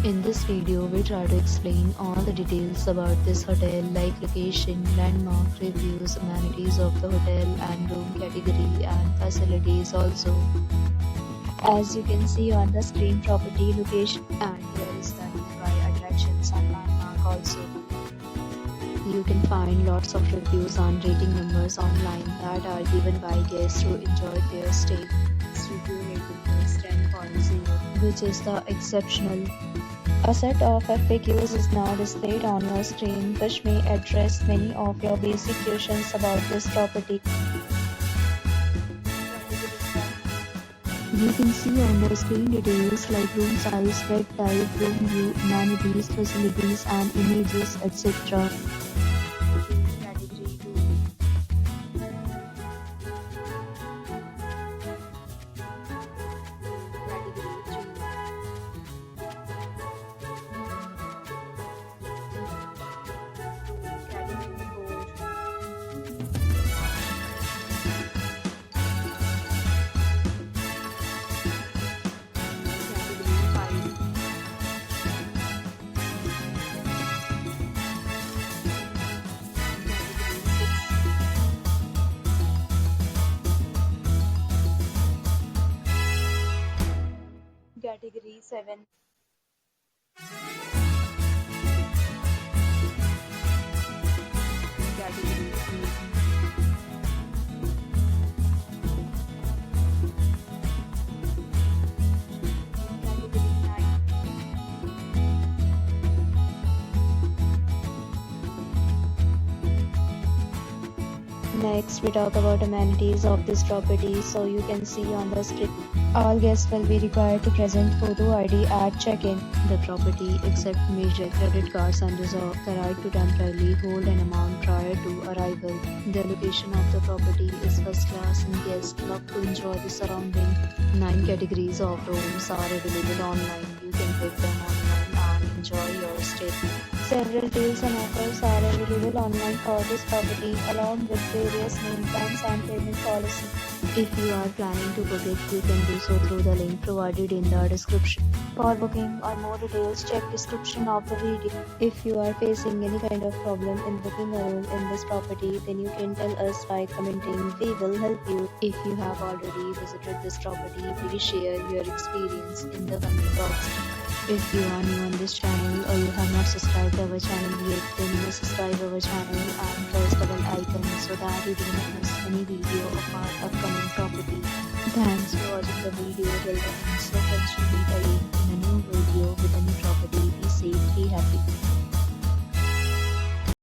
In this video, we try to explain all the details about this hotel like location, landmark, reviews, amenities of the hotel and room category and facilities also. As you can see on the screen, property location, and here is the nearby attractions and landmark also. You can find lots of reviews and rating numbers online that are given by guests who enjoyed their stay. This review rating is 10.0, which is the exceptional. A set of FAQs is now displayed on your screen, which may address many of your basic questions about this property. You can see on the screen details like room size, bed type, room view, amenities, facilities and images, etc. Category 7. Category 3. Category 9. Next, we talk about amenities of this property. So you can see on the screen, all guests will be required to present photo ID at check-in. The property accepts major credit cards and reserves the right to temporarily hold an amount prior to arrival. The location of the property is first class and guests love to enjoy the surrounding. 9 categories of rooms are available online. You can book them online and enjoy your stay. Several deals and offers are available online for this property along with various main plans and payment policy. If you are planning to book it, you can do so through the link provided in the description. For booking or more details, check description of the video. If you are facing any kind of problem in booking a room in this property, then you can tell us by commenting. We will help you. If you have already visited this property, please share your experience in the comment box. If you are new on this channel or you have not subscribed our channel yet, then you must subscribe our channel and press the bell icon so that you do not miss any video of our upcoming property. Thanks for watching the video till the end. So friends, will meet again in a new video with a new property. Be safe, be happy.